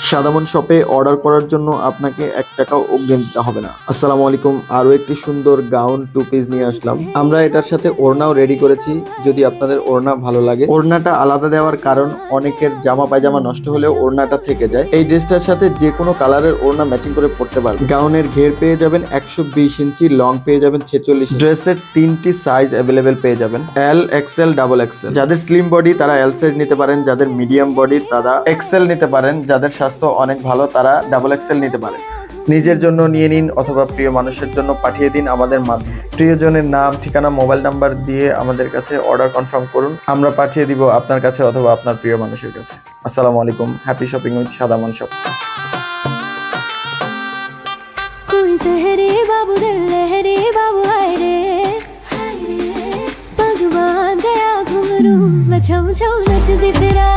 সাদামন শপে অর্ডার করার জন্য আপনাকে 1 টাকাও অগ্রিম দিতে হবে না। আসসালামু আলাইকুম। আরো একটি সুন্দর গাউন 2 পিস নিয়ে আসলাম। আমরা এটার সাথে ওড়নাও রেডি করেছি। যদি আপনাদের ওড়না ভালো লাগে, ওড়নাটা আলাদা দেওয়ার কারণ অনেকের জামা পায়জামা নষ্ট হলেও ওড়নাটা থেকে যায়। এই ড্রেসটার সাথে যে কোনো কালারের ওড়না ম্যাচিং করে পরতে পারবেন। গাউনের ঘের পেয়ে যাবেন 120 ইঞ্চি, লং পেয়ে যাবেন 46। ড্রেসের 3টি সাইজ अवेलेबल পেয়ে যাবেন, এল, এক্সেল, ডাবল এক্সেল। যাদের স্লিম বডি তারা এল সাইজ নিতে পারেন, যাদের মিডিয়াম বডি তারা এক্সেল নিতে পারেন, যাদের স্বাস্থ্য অনেক ভালো তারা ডাবল এক্সেল নিতে পারেন। নিজের জন্য নিয়ে নিন অথবা প্রিয় মানুষের জন্য পাঠিয়ে দিন আমাদের মাধ্যমে। প্রিয়জনের নাম, ঠিকানা, মোবাইল নাম্বার দিয়ে আমাদের কাছে অর্ডার কনফার্ম করুন, আমরা পাঠিয়ে দিব আপনার কাছে অথবা আপনার প্রিয় মানুষের কাছে। আসসালামু আলাইকুম। Happy shopping with Sadaman shop. कोई सहरे बाबू दिल लहरे बाबू हाय रे पग बांधे घुंघरू मैं छम छम नचदी फिरा।